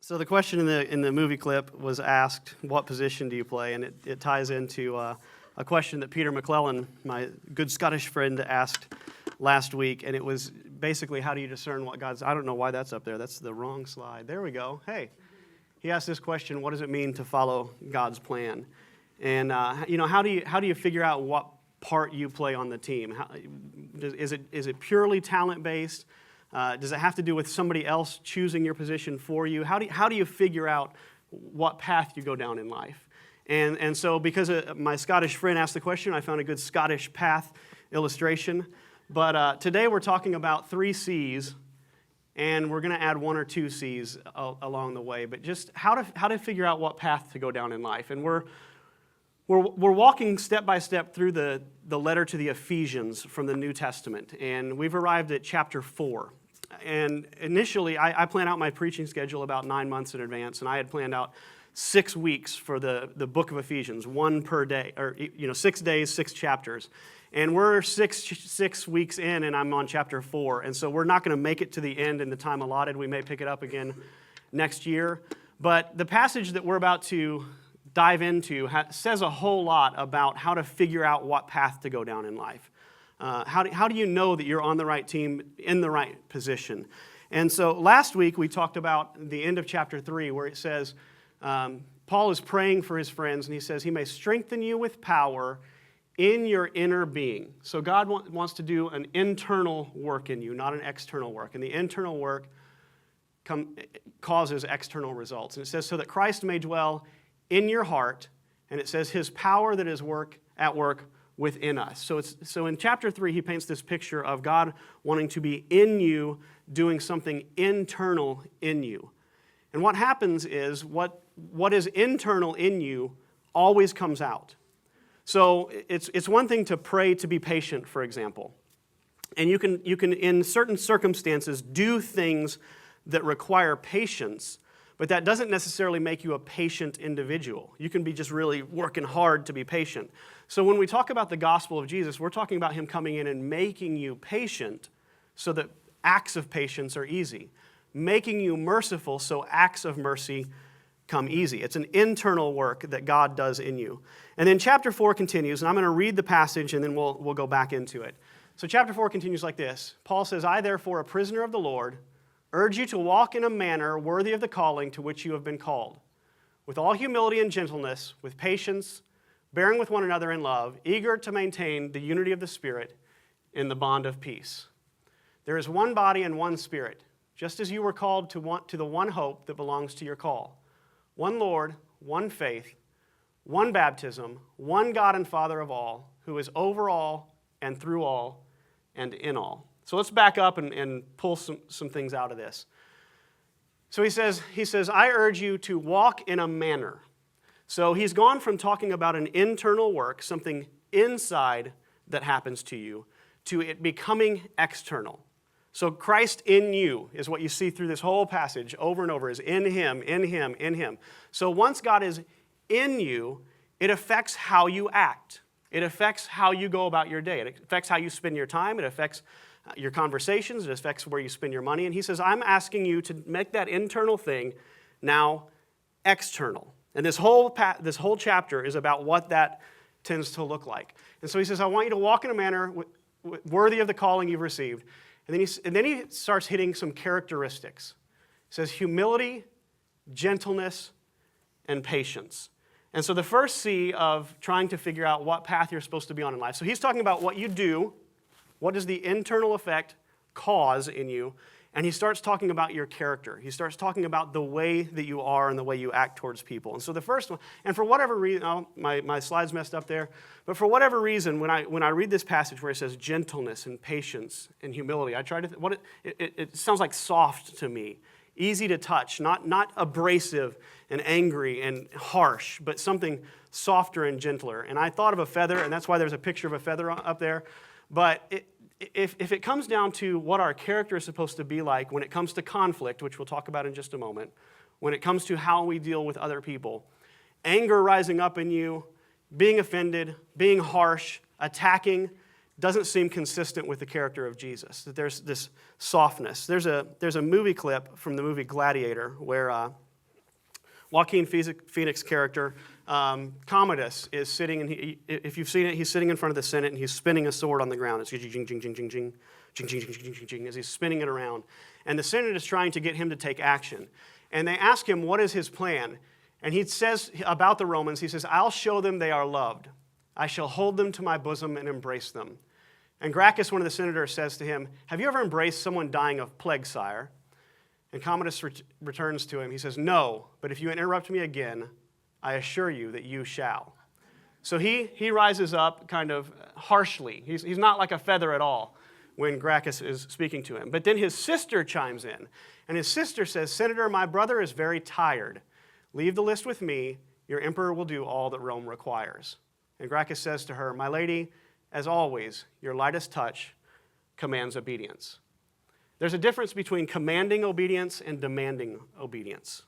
So the question in the movie clip was asked, what position do you play? And it ties into a question that Peter McClellan, my good Scottish friend, asked last week. And it was basically, how do you discern what God's... I don't know why that's up there. That's the wrong slide. There we go. Hey, he asked this question, what does it mean to follow God's plan? And, how do you figure out what part you play on the team? Is it purely talent-based? Does it have to do with somebody else choosing your position for you? How do you figure out what path you go down in life? And so because my Scottish friend asked the question, I found a good Scottish path illustration. But today we're talking about 3 C's, and we're going to add 1 or 2 C's along the way. But just how to figure out what path to go down in life. And we're walking step by step through the letter to the Ephesians from the New Testament, and we've arrived at chapter 4. And initially, I plan out my preaching schedule about 9 months in advance, and I had planned out 6 weeks for the book of Ephesians, 1 per day, or 6 days, 6 chapters. And we're six weeks in, and I'm on chapter 4, and so we're not going to make it to the end in the time allotted. We may pick it up again next year. But the passage that we're about to dive into says a whole lot about how to figure out what path to go down in life. How do you know that you're on the right team, in the right position? And so last week we talked about the end of chapter 3 where it says, Paul is praying for his friends, and he says, he may strengthen you with power in your inner being. So God wants to do an internal work in you, not an external work. And the internal work causes external results. And it says, so that Christ may dwell in your heart, and it says his power that is at work within us. So in chapter 3, he paints this picture of God wanting to be in you, doing something internal in you. And what happens is what is internal in you always comes out. So it's one thing to pray to be patient, for example. And you can in certain circumstances do things that require patience, but that doesn't necessarily make you a patient individual. You can be just really working hard to be patient. So when we talk about the gospel of Jesus, we're talking about him coming in and making you patient so that acts of patience are easy. Making you merciful so acts of mercy come easy. It's an internal work that God does in you. And then chapter 4 continues, and I'm going to read the passage and then we'll go back into it. So chapter 4 continues like this. Paul says, I therefore, a prisoner of the Lord, urge you to walk in a manner worthy of the calling to which you have been called, with all humility and gentleness, with patience, bearing with one another in love, eager to maintain the unity of the Spirit in the bond of peace. There is one body and one Spirit, just as you were called to the one hope that belongs to your call. One Lord, one faith, one baptism, one God and Father of all, who is over all and through all and in all. So let's back up and pull some things out of this. So he says, I urge you to walk in a manner. So he's gone from talking about an internal work, something inside that happens to you, to it becoming external. So Christ in you is what you see through this whole passage over and over, is in him, in him, in him. So once God is in you, it affects how you act. It affects how you go about your day. It affects how you spend your time. It affects your conversations. It affects where you spend your money. And he says, I'm asking you to make that internal thing now external. And this whole chapter is about what that tends to look like. And so he says, I want you to walk in a manner worthy of the calling you've received. And then he starts hitting some characteristics. He says humility, gentleness, and patience. And so the first C of trying to figure out what path you're supposed to be on in life. So he's talking about what you do. What does the internal effect cause in you? And he starts talking about your character. He starts talking about the way that you are and the way you act towards people. And so the first one, and for whatever reason, my slide's messed up there, but for whatever reason, when I read this passage where it says gentleness and patience and humility, I try to, it sounds like soft to me, easy to touch, not abrasive and angry and harsh, but something softer and gentler. And I thought of a feather, and that's why there's a picture of a feather up there. But if it comes down to what our character is supposed to be like when it comes to conflict, which we'll talk about in just a moment, when it comes to how we deal with other people, anger rising up in you, being offended, being harsh, attacking, doesn't seem consistent with the character of Jesus. That there's this softness. There's a movie clip from the movie Gladiator where Joaquin Phoenix character, Commodus, is sitting, and if you've seen it, he's sitting in front of the Senate, and he's spinning a sword on the ground. It's jing, jing, jing, jing, jing, jing, jing, jing, jing, jing, jing, as he's spinning it around. And the Senate is trying to get him to take action. And they ask him, what is his plan? And he says about the Romans, he says, I'll show them they are loved. I shall hold them to my bosom and embrace them. And Gracchus, one of the senators, says to him, have you ever embraced someone dying of plague, sire? And Commodus returns to him. He says, no, but if you interrupt me again, I assure you that you shall. So he rises up kind of harshly. He's not like a feather at all when Gracchus is speaking to him. But then his sister chimes in, and his sister says, Senator, my brother is very tired. Leave the list with me. Your emperor will do all that Rome requires. And Gracchus says to her, my lady, as always, your lightest touch commands obedience. There's a difference between commanding obedience and demanding obedience.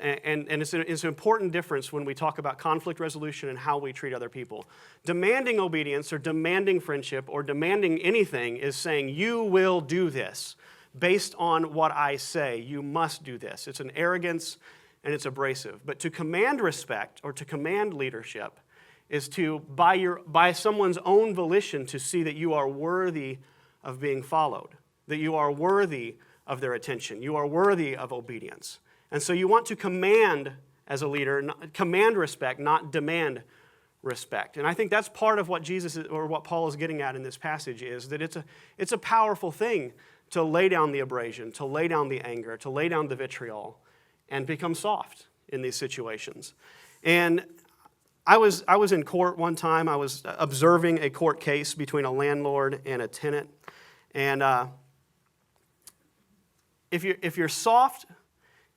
And it's an important difference when we talk about conflict resolution and how we treat other people. Demanding obedience or demanding friendship or demanding anything is saying, you will do this based on what I say. You must do this. It's an arrogance and it's abrasive. But to command respect or to command leadership is to, by someone's own volition, to see that you are worthy of being followed, that you are worthy of their attention, you are worthy of obedience. And so you want to command as a leader, command respect, not demand respect. And I think that's part of what Jesus or what Paul is getting at in this passage is that it's a powerful thing to lay down the abrasion, to lay down the anger, to lay down the vitriol, and become soft in these situations. And I was in court one time. I was observing a court case between a landlord and a tenant. And if you're soft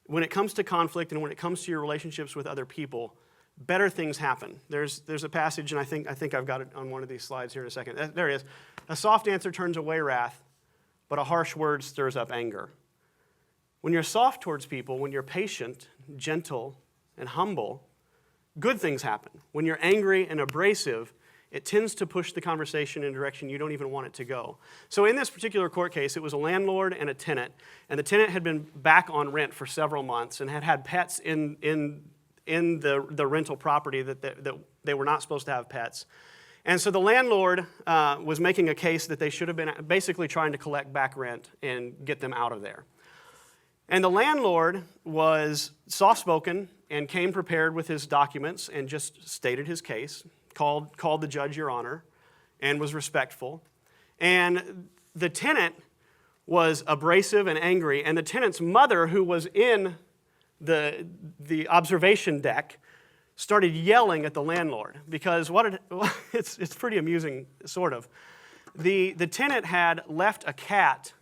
when it comes to conflict and when it comes to your relationships with other people, better things happen. There's a passage, and I think I've got it on one of these slides here in a second. There it is. A soft answer turns away wrath, but a harsh word stirs up anger. When you're soft towards people, when you're patient, gentle, and humble, good things happen. When you're angry and abrasive, it tends to push the conversation in a direction you don't even want it to go. So in this particular court case, it was a landlord and a tenant, and the tenant had been back on rent for several months and had pets in the rental property that they were not supposed to have pets. And so the landlord was making a case that they should have been basically trying to collect back rent and get them out of there. And the landlord was soft-spoken and came prepared with his documents and just stated his case, called the judge, Your Honor, and was respectful. And the tenant was abrasive and angry, and the tenant's mother, who was in the observation deck, started yelling at the landlord because it's pretty amusing, sort of. The tenant had left a cat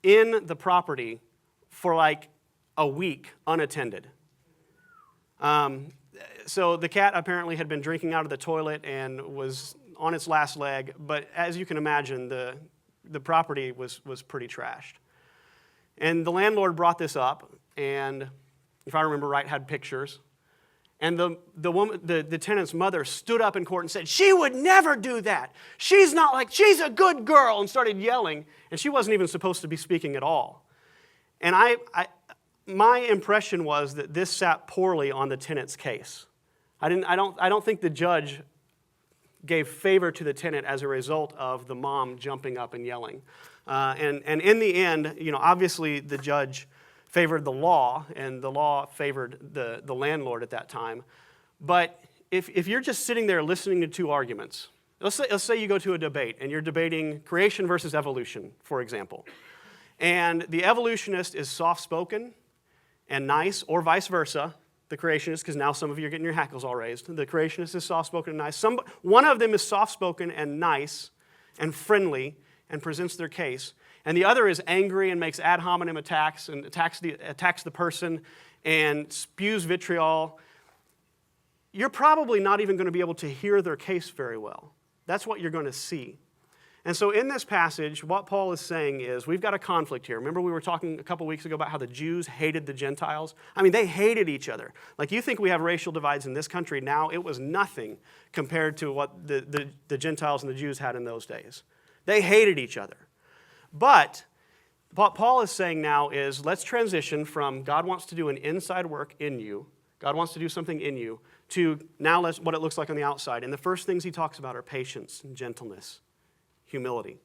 in the property for like a week unattended. So the cat apparently had been drinking out of the toilet and was on its last leg, but as you can imagine, the property was pretty trashed. And the landlord brought this up, and if I remember right, had pictures. And the tenant's mother stood up in court and said, she would never do that. She's a good girl, and started yelling, and she wasn't even supposed to be speaking at all. And my impression was that this sat poorly on the tenant's case. I don't think the judge gave favor to the tenant as a result of the mom jumping up and yelling. And in the end, obviously the judge favored the law, and the law favored the landlord at that time. But if you're just sitting there listening to two arguments, let's say you go to a debate and you're debating creation versus evolution, for example. And the evolutionist is soft-spoken and nice, or vice versa, the creationist, because now some of you are getting your hackles all raised. The creationist is soft-spoken and nice. One of them is soft-spoken and nice and friendly and presents their case. And the other is angry and makes ad hominem attacks and attacks the person and spews vitriol. You're probably not even going to be able to hear their case very well. That's what you're going to see. And so in this passage, what Paul is saying is we've got a conflict here. Remember we were talking a couple weeks ago about how the Jews hated the Gentiles? I mean, they hated each other. Like you think we have racial divides in this country now, it was nothing compared to what the Gentiles and the Jews had in those days. They hated each other. But what Paul is saying now is let's transition from God wants to do an inside work in you God wants to do something in you, to now what it looks like on the outside. And the first things he talks about are patience and gentleness, humility.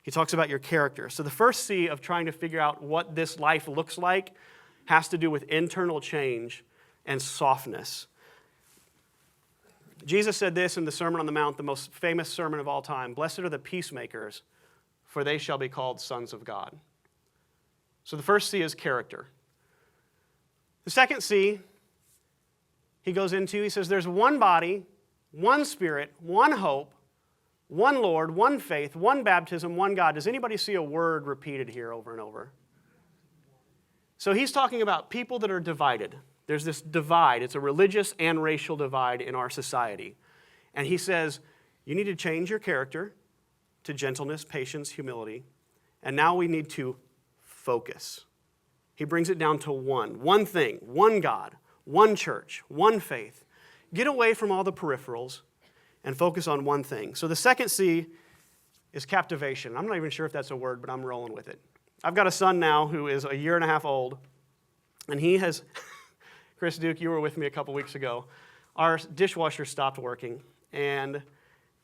He talks about your character. So the first C of trying to figure out what this life looks like has to do with internal change and softness. Jesus said this in the Sermon on the Mount, the most famous sermon of all time: "Blessed are the peacemakers, for they shall be called sons of God." So the first C is character. The second C, he goes into, he says, there's one body, one Spirit, one hope, one Lord, one faith, one baptism, one God. Does anybody see a word repeated here over and over? So he's talking about people that are divided. There's this divide. It's a religious and racial divide in our society. And he says, you need to change your character to gentleness, patience, humility. And now we need to focus. He brings it down to one thing, one God, one church, one faith. Get away from all the peripherals and focus on one thing. So the second C is captivation. I'm not even sure if that's a word, but I'm rolling with it. I've got a son now who is a year and a half old, and he has, Chris Duke, you were with me a couple weeks ago. Our dishwasher stopped working, and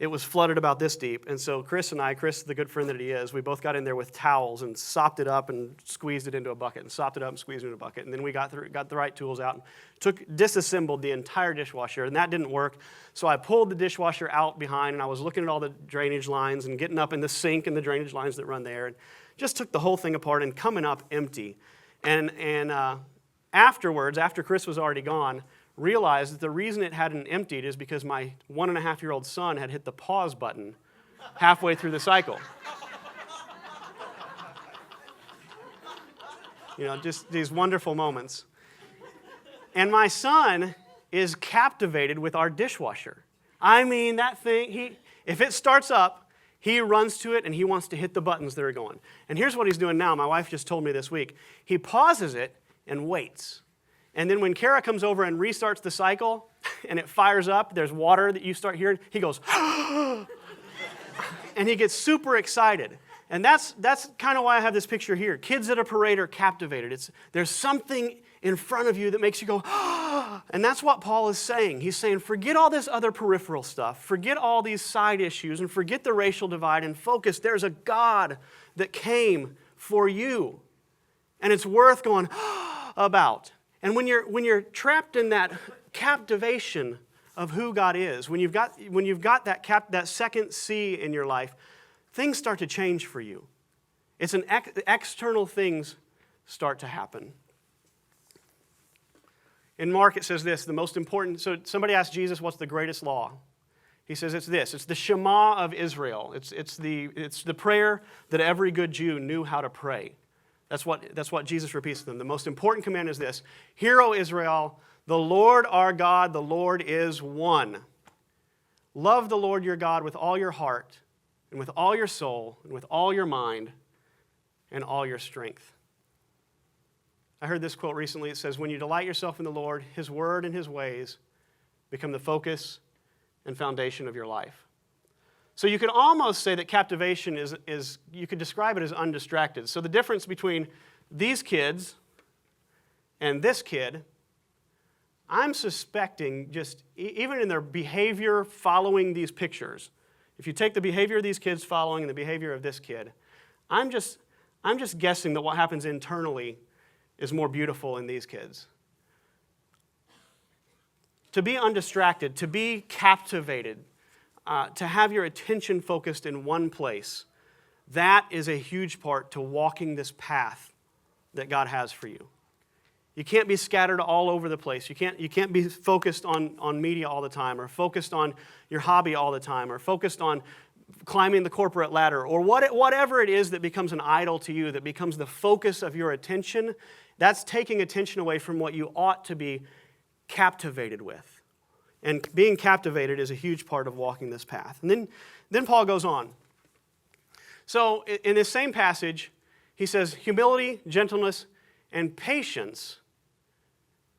it was flooded about this deep. And so Chris, the good friend that he is, we both got in there with towels and sopped it up and squeezed it into a bucket, and sopped it up and squeezed it into a bucket. And then we got the right tools out and disassembled the entire dishwasher, and that didn't work. So I pulled the dishwasher out behind, and I was looking at all the drainage lines and getting up in the sink and the drainage lines that run there, and just took the whole thing apart and coming up empty. And afterwards, after Chris was already gone, realized that the reason it hadn't emptied is because my 1.5-year-old son had hit the pause button halfway through the cycle. You know, just these wonderful moments. And my son is captivated with our dishwasher. I mean, that thing, if it starts up, he runs to it and he wants to hit the buttons that are going. And here's what he's doing now. My wife just told me this week. He pauses it and waits. And then when Kara comes over and restarts the cycle and it fires up, there's water that you start hearing, he goes, and he gets super excited. And that's kind of why I have this picture here. Kids at a parade are captivated. There's something in front of you that makes you go, and that's what Paul is saying. He's saying, forget all this other peripheral stuff. Forget all these side issues and forget the racial divide and focus. There's a God that came for you. And it's worth going about. And when you're trapped in that captivation of who God is, when you've got that second C in your life, things start to change for you. It's external things start to happen. In Mark, it says this, the most important, so somebody asked Jesus, what's the greatest law? He says it's this, it's the Shema of Israel. It's the prayer that every good Jew knew how to pray. That's what Jesus repeats to them. The most important command is this: Hear, O Israel, the Lord our God, the Lord is one. Love the Lord your God with all your heart, and with all your soul, and with all your mind, and all your strength. I heard this quote recently. It says, when you delight yourself in the Lord, His word and His ways become the focus and foundation of your life. So you could almost say that captivation is you could describe it as undistracted. So the difference between these kids and this kid, I'm suspecting just even in their behavior following these pictures, if you take the behavior of these kids following and the behavior of this kid, I'm just guessing that what happens internally is more beautiful in these kids. To be undistracted, to be captivated, to have your attention focused in one place, that is a huge part to walking this path that God has for you. You can't be scattered all over the place. You can't be focused on media all the time, or focused on your hobby all the time, or focused on climbing the corporate ladder, or whatever it is that becomes an idol to you, that becomes the focus of your attention. That's taking attention away from what you ought to be captivated with. And being captivated is a huge part of walking this path. And then Paul goes on. So in this same passage, he says humility, gentleness, and patience.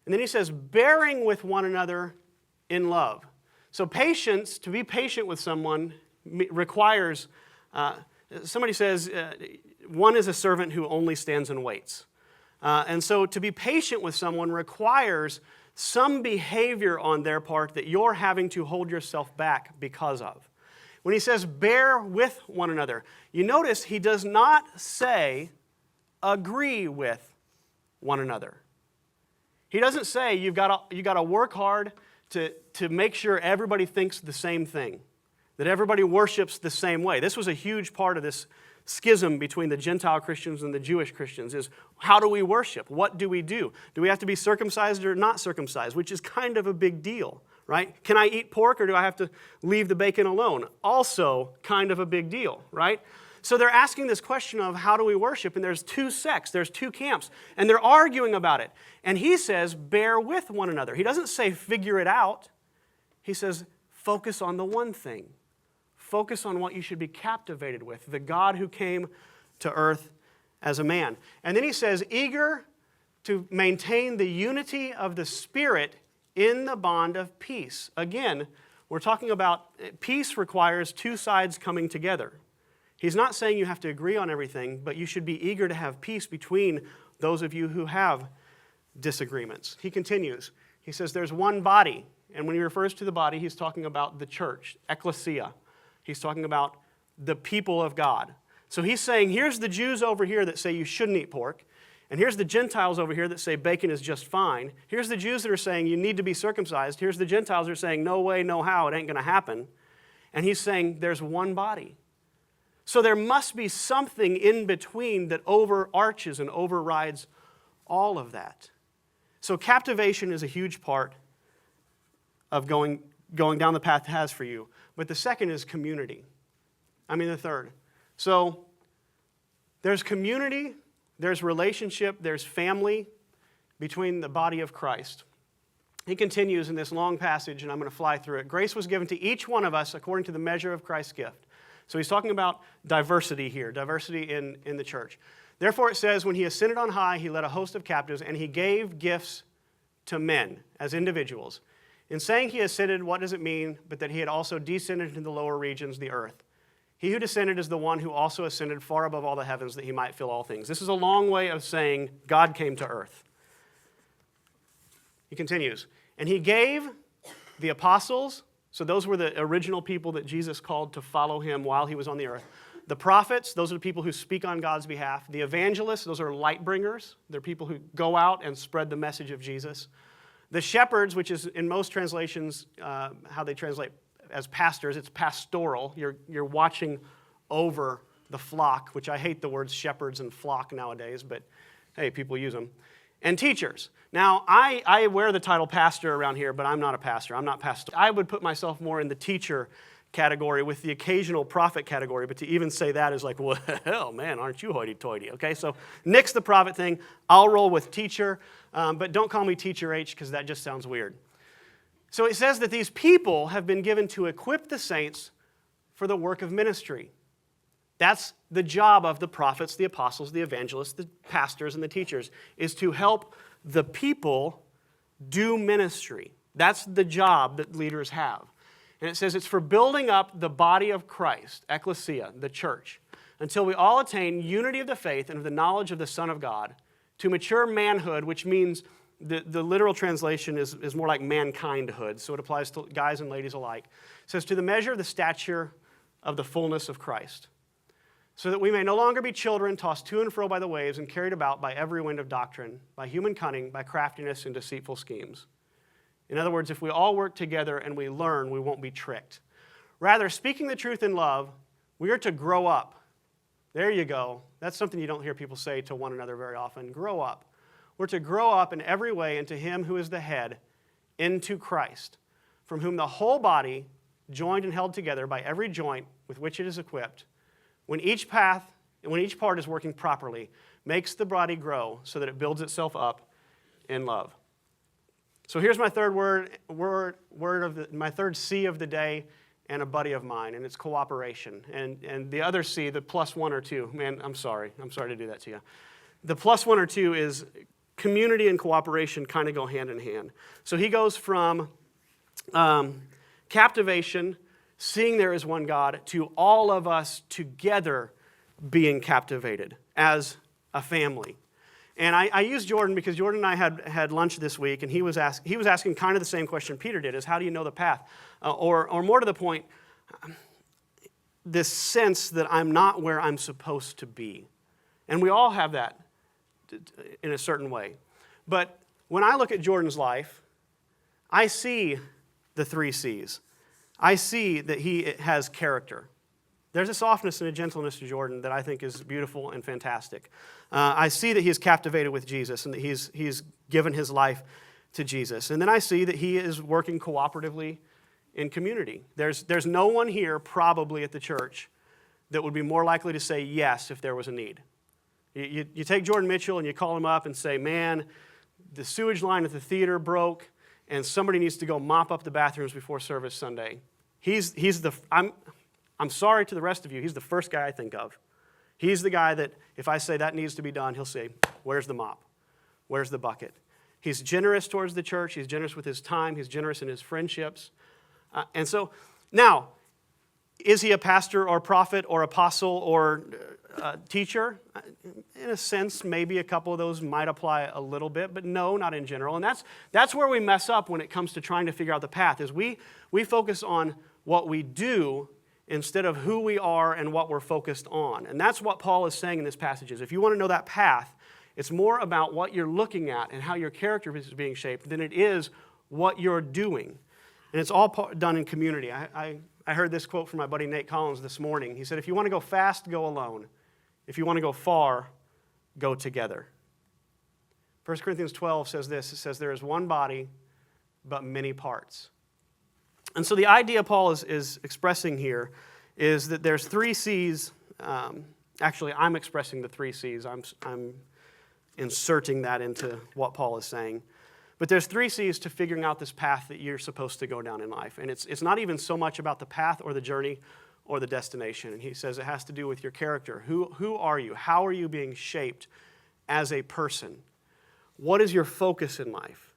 And then he says bearing with one another in love. So patience, to be patient with someone requires, somebody says, one is a servant who only stands and waits. And so to be patient with someone requires some behavior on their part that you're having to hold yourself back because of. When he says bear with one another, you notice he does not say agree with one another. He doesn't say you got to work hard to make sure everybody thinks the same thing, that everybody worships the same way. This was a huge part of this schism between the Gentile Christians and the Jewish Christians, is how do we worship? What do we do? Do we have to be circumcised or not circumcised? Which is kind of a big deal, right? Can I eat pork or do I have to leave the bacon alone? Also kind of a big deal, right? So they're asking this question of how do we worship? And there's two sects, there's two camps, and they're arguing about it. And he says, bear with one another. He doesn't say figure it out. He says, focus on the one thing. Focus on what you should be captivated with, the God who came to earth as a man. And then he says, eager to maintain the unity of the Spirit in the bond of peace. Again, we're talking about peace requires two sides coming together. He's not saying you have to agree on everything, but you should be eager to have peace between those of you who have disagreements. He continues. He says there's one body. And when he refers to the body, he's talking about the church, ecclesia. He's talking about the people of God. So he's saying, here's the Jews over here that say you shouldn't eat pork. And here's the Gentiles over here that say bacon is just fine. Here's the Jews that are saying you need to be circumcised. Here's the Gentiles that are saying no way, no how, it ain't going to happen. And he's saying there's one body. So there must be something in between that overarches and overrides all of that. So captivation is a huge part of going down the path it has for you. But the second is community. The third. So there's community, there's relationship, there's family between the body of Christ. He continues in this long passage, and I'm going to fly through it. Grace was given to each one of us according to the measure of Christ's gift. So he's talking about diversity here, diversity in the church. Therefore it says, when he ascended on high, he led a host of captives, and he gave gifts to men as individuals. In saying he ascended, what does it mean but that he had also descended into the lower regions, the earth? He who descended is the one who also ascended far above all the heavens that he might fill all things. This is a long way of saying God came to earth. He continues, and he gave the apostles, so those were the original people that Jesus called to follow him while he was on the earth. The prophets, those are the people who speak on God's behalf. The evangelists, those are light bringers. They're people who go out and spread the message of Jesus. The shepherds, which is in most translations how they translate as pastors, it's pastoral. You're watching over the flock, which I hate the words shepherds and flock nowadays, but hey, people use them. And teachers. Now, I wear the title pastor around here, but I'm not a pastor. I'm not pastoral. I would put myself more in the teacher category with the occasional prophet category, but to even say that is like, well, man, aren't you hoity-toity? Okay, so nix the prophet thing. I'll roll with teacher, but don't call me Teacher H because that just sounds weird. So it says that these people have been given to equip the saints for the work of ministry. That's the job of the prophets, the apostles, the evangelists, the pastors, and the teachers, is to help the people do ministry. That's the job that leaders have. And it says it's for building up the body of Christ, ecclesia, the church, until we all attain unity of the faith and of the knowledge of the Son of God, to mature manhood, which means the literal translation is more like mankindhood, so it applies to guys and ladies alike. It says, to the measure of the stature of the fullness of Christ, so that we may no longer be children tossed to and fro by the waves and carried about by every wind of doctrine, by human cunning, by craftiness and deceitful schemes. In other words, if we all work together and we learn, we won't be tricked. Rather, speaking the truth in love, we are to grow up. There you go. That's something you don't hear people say to one another very often. Grow up. We're to grow up in every way into him who is the head, into Christ, from whom the whole body, joined and held together by every joint with which it is equipped, when each part is working properly, makes the body grow so that it builds itself up in love. So here's my third my third C of the day, and a buddy of mine, and it's cooperation. And the other C, the plus one or two, man, I'm sorry to do that to you. The plus one or two is community and cooperation kind of go hand in hand. So he goes from captivation, seeing there is one God, to all of us together being captivated as a family. And I used Jordan because Jordan and I had lunch this week, and he was asking kind of the same question Peter did, is how do you know the path? Or more to the point, this sense that I'm not where I'm supposed to be. And we all have that in a certain way. But when I look at Jordan's life, I see the 3 C's. I see that he has character. There's a softness and a gentleness to Jordan that I think is beautiful and fantastic. I see that he's captivated with Jesus and that he's given his life to Jesus. And then I see that he is working cooperatively in community. There's no one here probably at the church that would be more likely to say yes if there was a need. You take Jordan Mitchell and you call him up and say, man, the sewage line at the theater broke and somebody needs to go mop up the bathrooms before service Sunday. I'm sorry to the rest of you, he's the first guy I think of. He's the guy that if I say that needs to be done, he'll say, where's the mop? Where's the bucket? He's generous towards the church. He's generous with his time. He's generous in his friendships. And so now, is he a pastor or prophet or apostle or teacher? In a sense, maybe a couple of those might apply a little bit, but no, not in general. And that's where we mess up when it comes to trying to figure out the path, is we focus on what we do instead of who we are and what we're focused on. And that's what Paul is saying in this passage is if you want to know that path, it's more about what you're looking at and how your character is being shaped than it is what you're doing. And it's all done in community. I heard this quote from my buddy Nate Collins this morning. He said, if you want to go fast, go alone. If you want to go far, go together. 1 Corinthians 12 says this. It says, there is one body, but many parts. And so the idea Paul is expressing here is that there's 3 C's. Actually, I'm expressing the 3 C's. I'm inserting that into what Paul is saying. But there's 3 C's to figuring out this path that you're supposed to go down in life. And it's not even so much about the path or the journey or the destination. And he says it has to do with your character. Who are you? How are you being shaped as a person? What is your focus in life?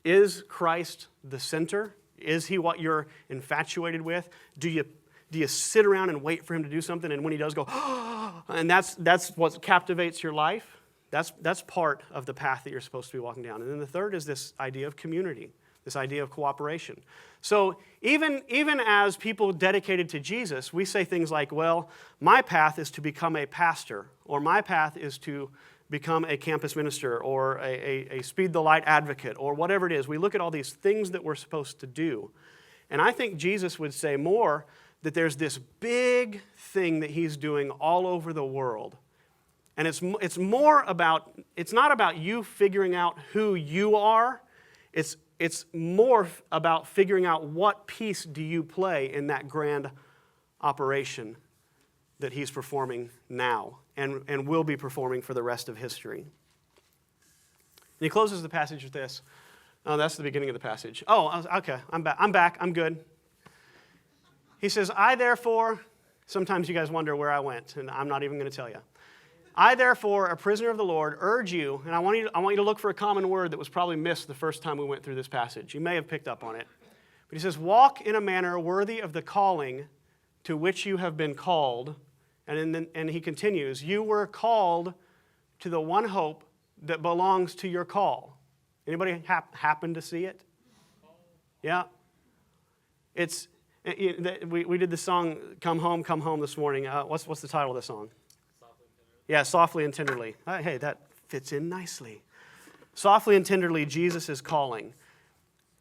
Is Christ the center? Is he what you're infatuated with? Do you sit around and wait for him to do something, and when he does, go, oh, and that's what captivates your life? That's part of the path that you're supposed to be walking down. And then the third is this idea of community, this idea of cooperation. So even as people dedicated to Jesus, we say things like, well, my path is to become a pastor, or my path is to become a campus minister, or a Speed the Light advocate, or whatever it is. We look at all these things that we're supposed to do. And I think Jesus would say more that there's this big thing that he's doing all over the world. And it's not about you figuring out who you are. It's more about figuring out what piece do you play in that grand operation that he's performing now and will be performing for the rest of history. And he closes the passage with this. Oh, that's the beginning of the passage. Oh, okay, I'm back, I'm good. He says, I therefore, sometimes you guys wonder where I went, and I'm not even going to tell you. I therefore, a prisoner of the Lord, urge you, and I want you to look for a common word that was probably missed the first time we went through this passage. You may have picked up on it. But he says, walk in a manner worthy of the calling to which you have been called. And he continues, you were called to the one hope that belongs to your call. Anybody happen to see it? Yeah. We did the song, Come Home this morning. What's the title of the song? Yeah, softly and tenderly. Hey, that fits in nicely. Softly and tenderly, Jesus is calling.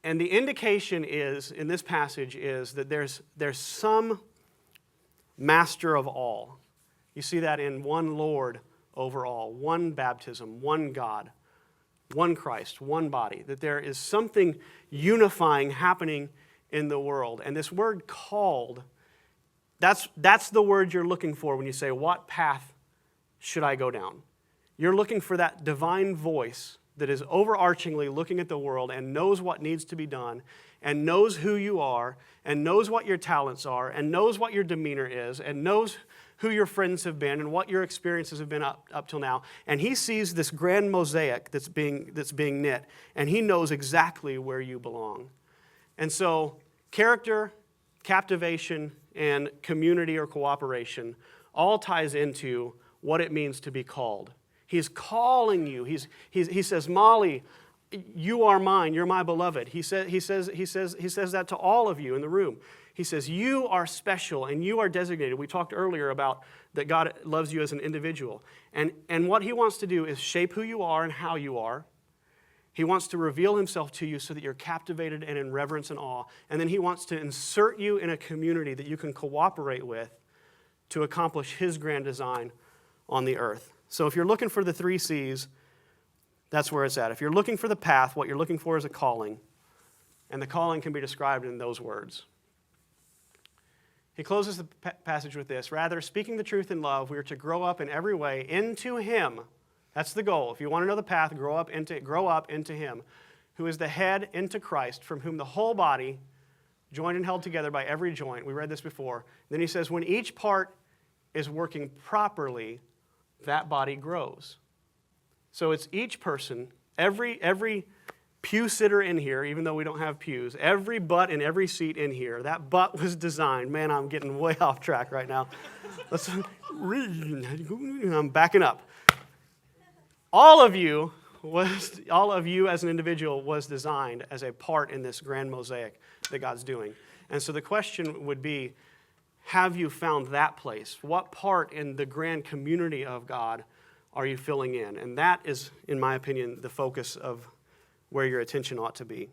And the indication is, in this passage, is that there's some master of all. You see that in one Lord over all, one baptism, one God, one Christ, one body, that there is something unifying happening in the world. And this word called, that's the word you're looking for when you say, what path should I go down? You're looking for that divine voice that is overarchingly looking at the world and knows what needs to be done and knows who you are and knows what your talents are and knows what your demeanor is and knows who your friends have been and what your experiences have been up till now. And he sees this grand mosaic that's being knit, and he knows exactly where you belong. And so character, captivation, and community or cooperation all ties into what it means to be called. He's calling you. He says, Molly, you are mine. You're my beloved. He says that to all of you in the room. He says, you are special and you are designated. We talked earlier about that God loves you as an individual. And what he wants to do is shape who you are and how you are. He wants to reveal himself to you so that you're captivated and in reverence and awe. And then he wants to insert you in a community that you can cooperate with to accomplish his grand design on the earth. So if you're looking for the 3 C's, that's where it's at. If you're looking for the path, what you're looking for is a calling. And the calling can be described in those words. He closes the passage with this. Rather, speaking the truth in love, we are to grow up in every way into him. That's the goal. If you want to know the path, grow up into him, who is the head, into Christ, from whom the whole body, joined and held together by every joint. We read this before. Then he says, when each part is working properly, that body grows. So it's each person, every pew sitter in here, even though we don't have pews, every butt in every seat in here, that butt was designed. Man, I'm getting way off track right now. I'm backing up. All of you as an individual was designed as a part in this grand mosaic that God's doing. And so the question would be, have you found that place? What part in the grand community of God are you filling in? And that is, in my opinion, the focus of where your attention ought to be.